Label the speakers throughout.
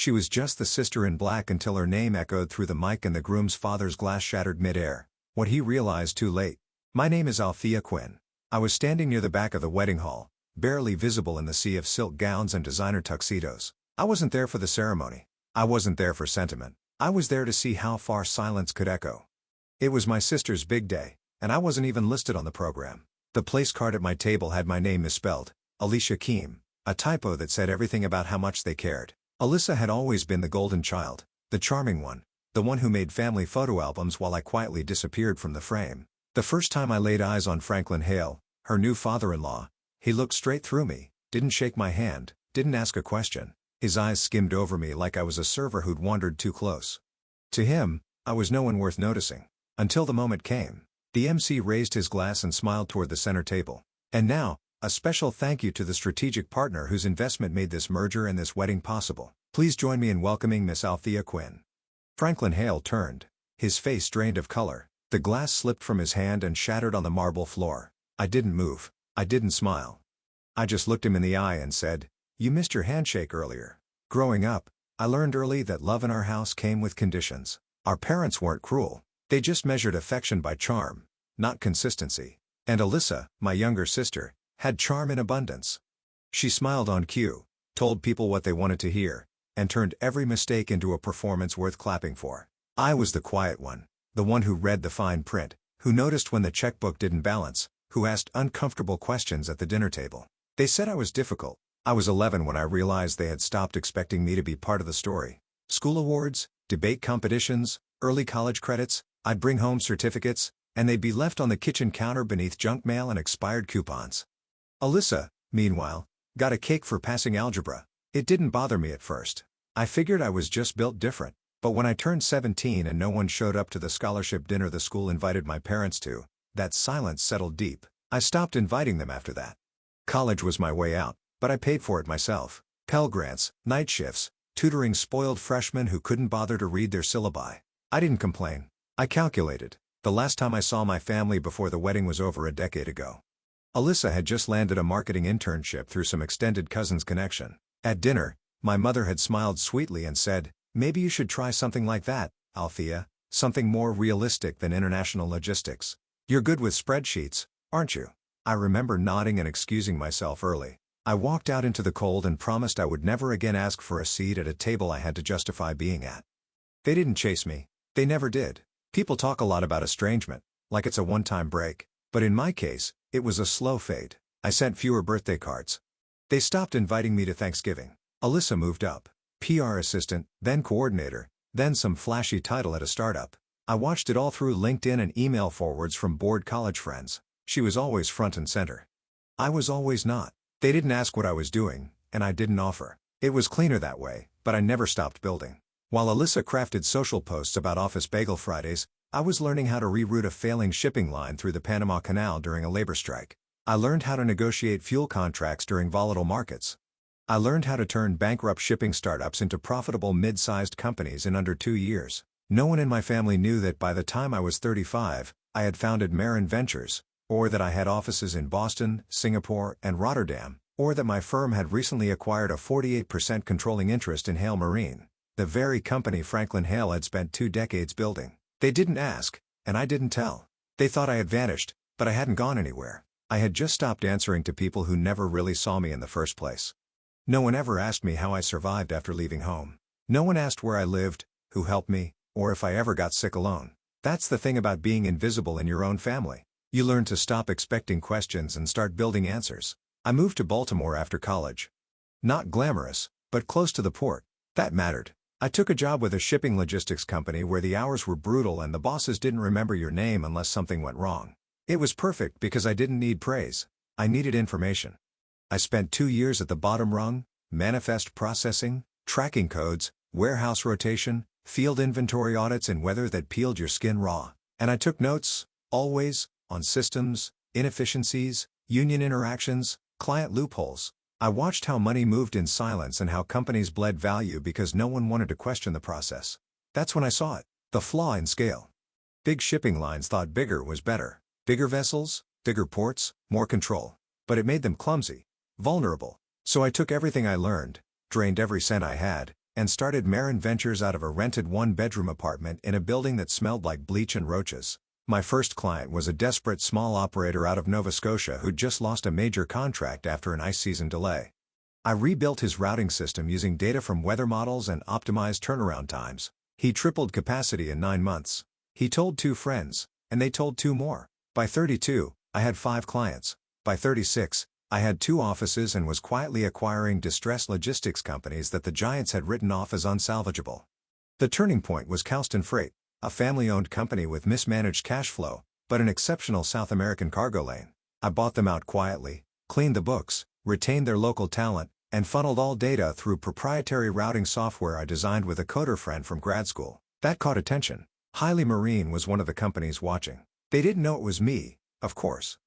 Speaker 1: She was just the sister in black until her name echoed through the mic and the groom's father's glass shattered midair. What he realized too late. My name is Althea Quinn. I was standing near the back of the wedding hall, barely visible in the sea of silk gowns and designer tuxedos. I wasn't there for the ceremony. I wasn't there for sentiment. I was there to see how far silence could echo. It was my sister's big day, and I wasn't even listed on the program. The place card at my table had my name misspelled, Alicia Keem, a typo that said everything about how much they cared. Alyssa had always been the golden child, the charming one, the one who made family photo albums while I quietly disappeared from the frame. The first time I laid eyes on Franklin Hale, her new father-in-law, he looked straight through me, didn't shake my hand, didn't ask a question. His eyes skimmed over me like I was a server who'd wandered too close. To him, I was no one worth noticing. Until the moment came. The MC raised his glass and smiled toward the center table. And now, a special thank you to the strategic partner whose investment made this merger and this wedding possible. Please join me in welcoming Miss Althea Quinn. Franklin Hale turned. His face drained of color. The glass slipped from his hand and shattered on the marble floor. I didn't move. I didn't smile. I just looked him in the eye and said, "You missed your handshake earlier." Growing up, I learned early that love in our house came with conditions. Our parents weren't cruel. They just measured affection by charm, not consistency. And Alyssa, my younger sister, had charm in abundance. She smiled on cue, told people what they wanted to hear, and turned every mistake into a performance worth clapping for. I was the quiet one, the one who read the fine print, who noticed when the checkbook didn't balance, who asked uncomfortable questions at the dinner table. They said I was difficult. I was 11 when I realized they had stopped expecting me to be part of the story. School awards, debate competitions, early college credits, I'd bring home certificates, and they'd be left on the kitchen counter beneath junk mail and expired coupons. Alyssa, meanwhile, got a cake for passing algebra. It didn't bother me at first. I figured I was just built different. But when I turned 17 and no one showed up to the scholarship dinner the school invited my parents to, that silence settled deep. I stopped inviting them after that. College was my way out, but I paid for it myself. Pell Grants, night shifts, tutoring spoiled freshmen who couldn't bother to read their syllabi. I didn't complain. I calculated. The last time I saw my family before the wedding was over a decade ago. Alyssa had just landed a marketing internship through some extended cousin's connection. At dinner, my mother had smiled sweetly and said, "Maybe you should try something like that, Althea, something more realistic than international logistics. You're good with spreadsheets, aren't you?" I remember nodding and excusing myself early. I walked out into the cold and promised I would never again ask for a seat at a table I had to justify being at. They didn't chase me. They never did. People talk a lot about estrangement, like it's a one-time break. But in my case, it was a slow fade. I sent fewer birthday cards. They stopped inviting me to Thanksgiving. Alyssa moved up. PR assistant, then coordinator, then some flashy title at a startup. I watched it all through LinkedIn and email forwards from bored college friends. She was always front and center. I was always not. They didn't ask what I was doing, and I didn't offer. It was cleaner that way, but I never stopped building. While Alyssa crafted social posts about office bagel Fridays, I was learning how to reroute a failing shipping line through the Panama Canal during a labor strike. I learned how to negotiate fuel contracts during volatile markets. I learned how to turn bankrupt shipping startups into profitable mid-sized companies in under 2 years. No one in my family knew that by the time I was 35, I had founded Marin Ventures, or that I had offices in Boston, Singapore, and Rotterdam, or that my firm had recently acquired a 48% controlling interest in Hale Marine, the very company Franklin Hale had spent 2 decades building. They didn't ask, and I didn't tell. They thought I had vanished, but I hadn't gone anywhere. I had just stopped answering to people who never really saw me in the first place. No one ever asked me how I survived after leaving home. No one asked where I lived, who helped me, or if I ever got sick alone. That's the thing about being invisible in your own family. You learn to stop expecting questions and start building answers. I moved to Baltimore after college. Not glamorous, but close to the port. That mattered. I took a job with a shipping logistics company where the hours were brutal and the bosses didn't remember your name unless something went wrong. It was perfect because I didn't need praise. I needed information. I spent 2 years at the bottom rung, manifest processing, tracking codes, warehouse rotation, field inventory audits in weather that peeled your skin raw. And I took notes, always, on systems, inefficiencies, union interactions, client loopholes. I watched how money moved in silence and how companies bled value because no one wanted to question the process. That's when I saw it, the flaw in scale. Big shipping lines thought bigger was better. Bigger vessels, bigger ports, more control. But it made them clumsy, vulnerable. So I took everything I learned, drained every cent I had, and started Marin Ventures out of a rented one-bedroom apartment in a building that smelled like bleach and roaches. My first client was a desperate small operator out of Nova Scotia who'd just lost a major contract after an ice season delay. I rebuilt his routing system using data from weather models and optimized turnaround times. He tripled capacity in 9 months. He told 2 friends, and they told 2 more. By 32, I had 5 clients. By 36, I had 2 offices and was quietly acquiring distressed logistics companies that the giants had written off as unsalvageable. The turning point was Calston Freight, a family-owned company with mismanaged cash flow, but an exceptional South American cargo lane. I bought them out quietly, cleaned the books, retained their local talent, and funneled all data through proprietary routing software I designed with a coder friend from grad school. That caught attention. Highly Marine was one of the companies watching. They didn't know it was me, of course.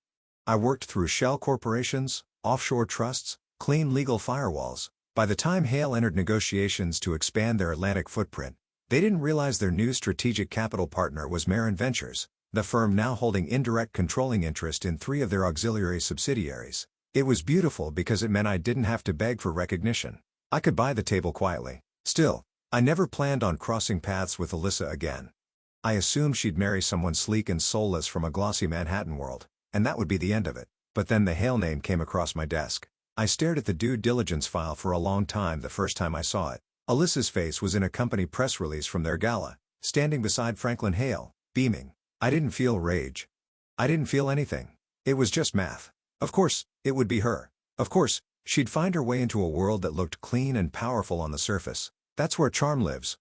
Speaker 1: I worked through shell corporations, offshore trusts, clean legal firewalls. By the time Hale entered negotiations to expand their Atlantic footprint, they didn't realize their new strategic capital partner was Marin Ventures, the firm now holding indirect controlling interest in 3 of their auxiliary subsidiaries. It was beautiful because it meant I didn't have to beg for recognition. I could buy the table quietly. Still, I never planned on crossing paths with Alyssa again. I assumed she'd marry someone sleek and soulless from a glossy Manhattan world, and that would be the end of it. But then the Hale name came across my desk. I stared at the due diligence file for a long time the first time I saw it. Alyssa's face was in a company press release from their gala, standing beside Franklin Hale, beaming. I didn't feel rage. I didn't feel anything. It was just math. Of course, it would be her. Of course, she'd find her way into a world that looked clean and powerful on the surface. That's where charm lives.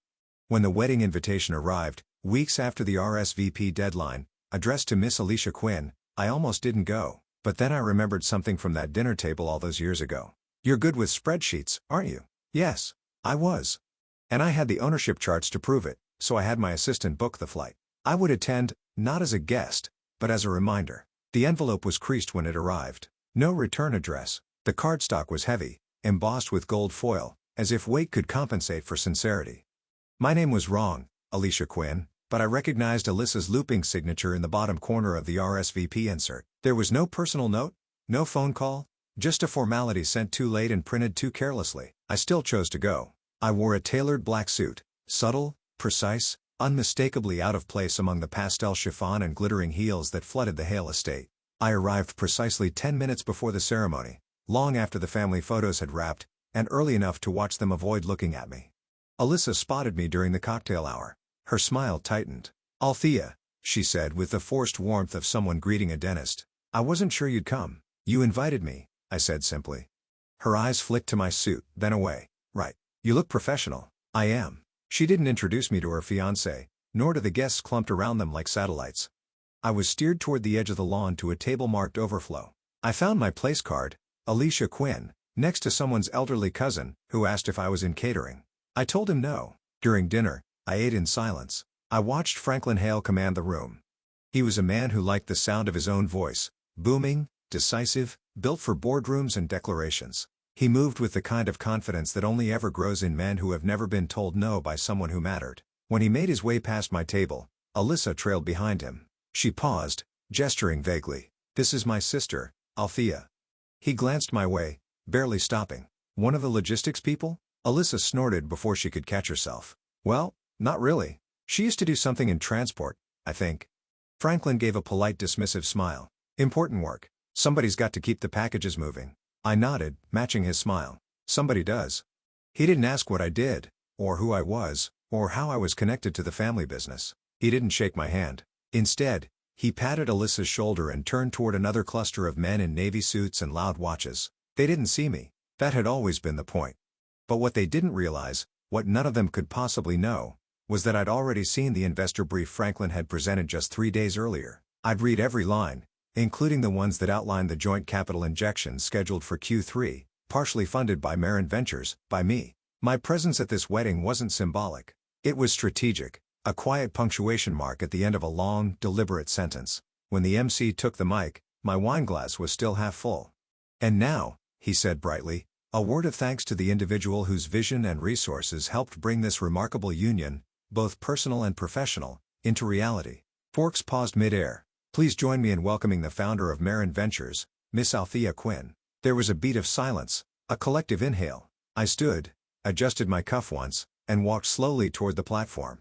Speaker 1: When the wedding invitation arrived, weeks after the RSVP deadline, addressed to Miss Alicia Quinn, I almost didn't go. But then I remembered something from that dinner table all those years ago. You're good with spreadsheets, aren't you? Yes, I was. And I had the ownership charts to prove it, so I had my assistant book the flight. I would attend, not as a guest, but as a reminder. The envelope was creased when it arrived. No return address. The cardstock was heavy, embossed with gold foil, as if weight could compensate for sincerity. My name was wrong, Alicia Quinn, but I recognized Alyssa's looping signature in the bottom corner of the RSVP insert. There was no personal note, no phone call, just a formality sent too late and printed too carelessly. I still chose to go. I wore a tailored black suit, subtle, precise, unmistakably out of place among the pastel chiffon and glittering heels that flooded the Hale estate. I arrived precisely 10 minutes before the ceremony, long after the family photos had wrapped, and early enough to watch them avoid looking at me. Alyssa spotted me during the cocktail hour. Her smile tightened. "Althea," she said with the forced warmth of someone greeting a dentist. "I wasn't sure you'd come." "You invited me," I said simply. Her eyes flicked to my suit, then away. "Right. You look professional." "I am." She didn't introduce me to her fiancé, nor to the guests clumped around them like satellites. I was steered toward the edge of the lawn to a table marked overflow. I found my place card, Alicia Quinn, next to someone's elderly cousin, who asked if I was in catering. I told him no. During dinner, I ate in silence. I watched Franklin Hale command the room. He was a man who liked the sound of his own voice, booming, decisive, built for boardrooms and declarations. He moved with the kind of confidence that only ever grows in men who have never been told no by someone who mattered. When he made his way past my table, Alyssa trailed behind him. She paused, gesturing vaguely. "This is my sister, Althea." He glanced my way, barely stopping. "One of the logistics people?" Alyssa snorted before she could catch herself. "Well, not really. She used to do something in transport, I think." Franklin gave a polite dismissive smile. "Important work. Somebody's got to keep the packages moving." I nodded, matching his smile. "Somebody does." He didn't ask what I did, or who I was, or how I was connected to the family business. He didn't shake my hand. Instead, he patted Alyssa's shoulder and turned toward another cluster of men in navy suits and loud watches. They didn't see me. That had always been the point. But what they didn't realize, what none of them could possibly know, was that I'd already seen the investor brief Franklin had presented just 3 days earlier. I'd read every line, including the ones that outlined the joint capital injections scheduled for Q3, partially funded by Marin Ventures, by me. My presence at this wedding wasn't symbolic. It was strategic, a quiet punctuation mark at the end of a long, deliberate sentence. When the MC took the mic, my wineglass was still half full. "And now," he said brightly, "a word of thanks to the individual whose vision and resources helped bring this remarkable union, both personal and professional, into reality." Forks paused midair. "Please join me in welcoming the founder of Marin Ventures, Miss Althea Quinn." There was a beat of silence, a collective inhale. I stood, adjusted my cuff once, and walked slowly toward the platform.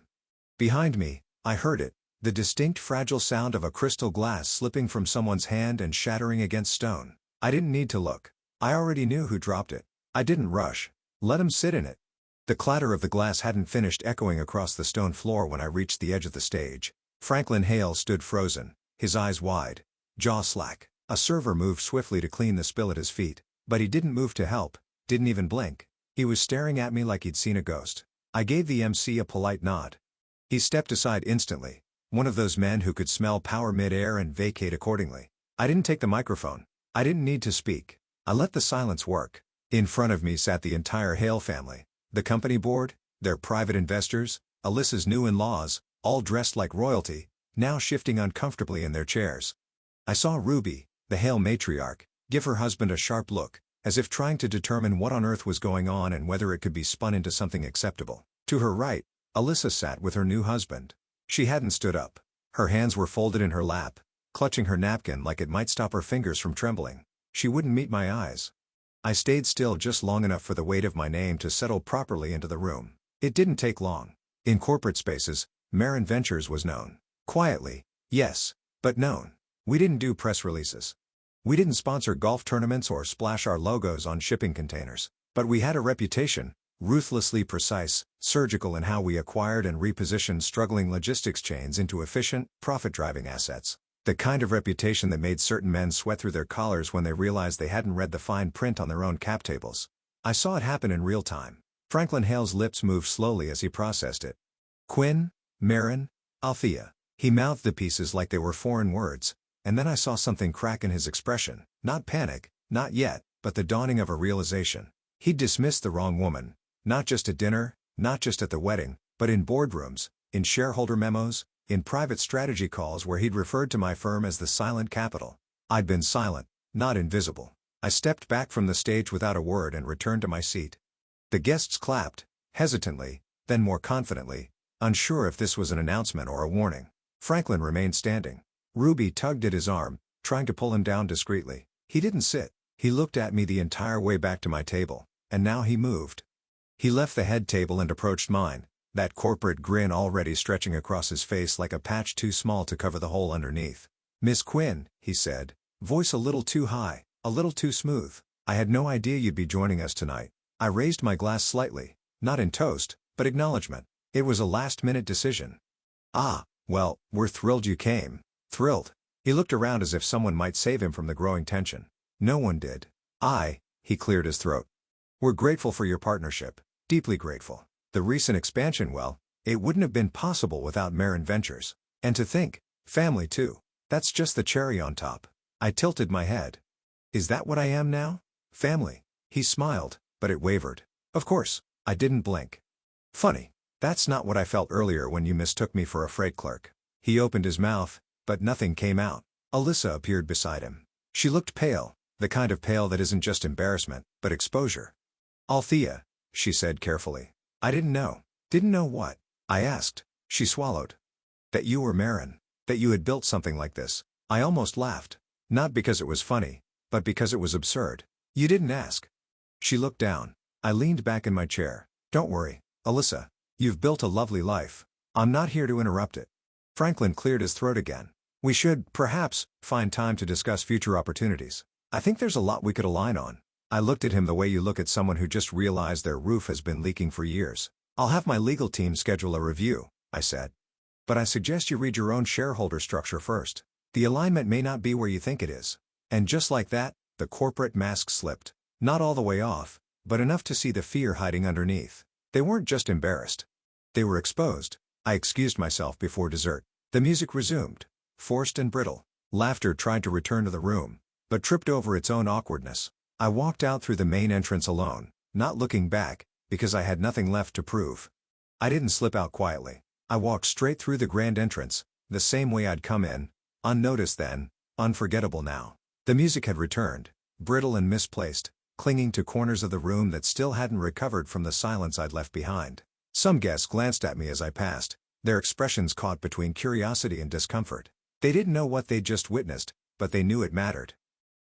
Speaker 1: Behind me, I heard it, the distinct fragile sound of a crystal glass slipping from someone's hand and shattering against stone. I didn't need to look. I already knew who dropped it. I didn't rush. Let him sit in it. The clatter of the glass hadn't finished echoing across the stone floor when I reached the edge of the stage. Franklin Hale stood frozen, his eyes wide, jaw slack. A server moved swiftly to clean the spill at his feet, but he didn't move to help, didn't even blink. He was staring at me like he'd seen a ghost. I gave the MC a polite nod. He stepped aside instantly, one of those men who could smell power midair and vacate accordingly. I didn't take the microphone. I didn't need to speak. I let the silence work. In front of me sat the entire Hale family, the company board, their private investors, Alyssa's new in-laws, all dressed like royalty, now shifting uncomfortably in their chairs. I saw Ruby, the Hale matriarch, give her husband a sharp look, as if trying to determine what on earth was going on and whether it could be spun into something acceptable. To her right, Alyssa sat with her new husband. She hadn't stood up. Her hands were folded in her lap, clutching her napkin like it might stop her fingers from trembling. She wouldn't meet my eyes. I stayed still just long enough for the weight of my name to settle properly into the room. It didn't take long. In corporate spaces, Marin Ventures was known. Quietly, yes, but known. We didn't do press releases. We didn't sponsor golf tournaments or splash our logos on shipping containers. But we had a reputation, ruthlessly precise, surgical in how we acquired and repositioned struggling logistics chains into efficient, profit-driving assets. The kind of reputation that made certain men sweat through their collars when they realized they hadn't read the fine print on their own cap tables. I saw it happen in real time. Franklin Hale's lips moved slowly as he processed it. Quinn, Marin, Althea. He mouthed the pieces like they were foreign words, and then I saw something crack in his expression. Not panic, not yet, but the dawning of a realization. He'd dismissed the wrong woman, not just at dinner, not just at the wedding, but in boardrooms, in shareholder memos, in private strategy calls where he'd referred to my firm as the silent capital. I'd been silent, not invisible. I stepped back from the stage without a word and returned to my seat. The guests clapped, hesitantly, then more confidently, unsure if this was an announcement or a warning. Franklin remained standing. Ruby tugged at his arm, trying to pull him down discreetly. He didn't sit. He looked at me the entire way back to my table, and now he moved. He left the head table and approached mine, that corporate grin already stretching across his face like a patch too small to cover the hole underneath. "Miss Quinn," he said, voice a little too high, a little too smooth. "I had no idea you'd be joining us tonight." I raised my glass slightly, not in toast, but acknowledgement. It was a last-minute decision. "Ah, well, we're thrilled you came." Thrilled. He looked around as if someone might save him from the growing tension. No one did. He cleared his throat. "We're grateful for your partnership. Deeply grateful. The recent expansion, well, it wouldn't have been possible without Marin Ventures. And to think, family too. That's just the cherry on top." I tilted my head. "Is that what I am now? Family?" He smiled, but it wavered. "Of course." I didn't blink. "Funny. That's not what I felt earlier when you mistook me for a freight clerk." He opened his mouth, but nothing came out. Alyssa appeared beside him. She looked pale, the kind of pale that isn't just embarrassment, but exposure. "Althea," she said carefully. "I didn't know." "Didn't know what?" I asked. She swallowed. "That you were Marin. That you had built something like this." I almost laughed. Not because it was funny, but because it was absurd. "You didn't ask." She looked down. I leaned back in my chair. "Don't worry, Alyssa. You've built a lovely life. I'm not here to interrupt it." Franklin cleared his throat again. "We should, perhaps, find time to discuss future opportunities. I think there's a lot we could align on." I looked at him the way you look at someone who just realized their roof has been leaking for years. "I'll have my legal team schedule a review," I said. "But I suggest you read your own shareholder structure first. The alignment may not be where you think it is." And just like that, the corporate mask slipped. Not all the way off, but enough to see the fear hiding underneath. They weren't just embarrassed. They were exposed. I excused myself before dessert. The music resumed, forced and brittle. Laughter tried to return to the room, but tripped over its own awkwardness. I walked out through the main entrance alone, not looking back, because I had nothing left to prove. I didn't slip out quietly. I walked straight through the grand entrance, the same way I'd come in, unnoticed then, unforgettable now. The music had returned, brittle and misplaced, clinging to corners of the room that still hadn't recovered from the silence I'd left behind. Some guests glanced at me as I passed, their expressions caught between curiosity and discomfort. They didn't know what they'd just witnessed, but they knew it mattered.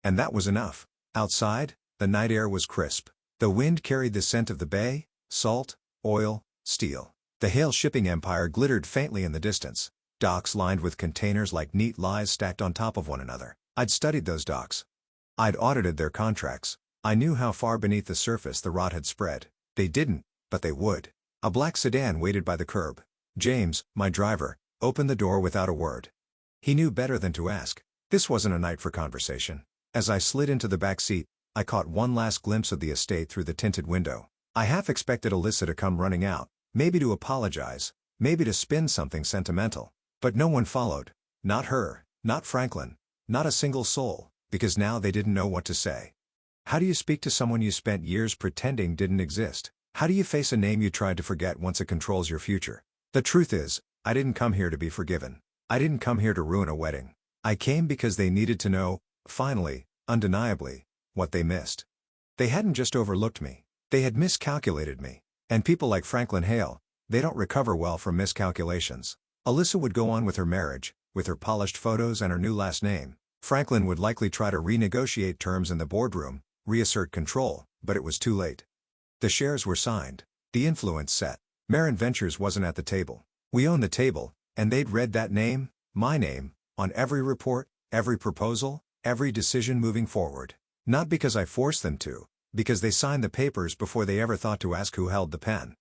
Speaker 1: And that was enough. Outside, the night air was crisp. The wind carried the scent of the bay, Salt, oil, steel. The Hale shipping empire glittered faintly in the distance. Docks lined with containers like neat lies stacked on top of one another. I'd studied those docks. I'd audited their contracts. I knew how far beneath the surface the rot had spread. They didn't, but they would. A black sedan waited by the curb. James, my driver, opened the door without a word. He knew better than to ask. This wasn't a night for conversation. As I slid into the back seat, I caught one last glimpse of the estate through the tinted window. I half expected Alyssa to come running out, maybe to apologize, maybe to spin something sentimental. But no one followed. Not her, not Franklin, not a single soul, because now they didn't know what to say. How do you speak to someone you spent years pretending didn't exist? How do you face a name you tried to forget once it controls your future? The truth is, I didn't come here to be forgiven. I didn't come here to ruin a wedding. I came because they needed to know, finally, undeniably, what they missed. They hadn't just overlooked me. They had miscalculated me. And people like Franklin Hale, they don't recover well from miscalculations. Alyssa would go on with her marriage, with her polished photos and her new last name. Franklin would likely try to renegotiate terms in the boardroom, reassert control, but it was too late. The shares were signed. The influence set. Marin Ventures wasn't at the table. We owned the table, and they'd read that name, my name, on every report, every proposal, every decision moving forward. Not because I forced them to, because they signed the papers before they ever thought to ask who held the pen.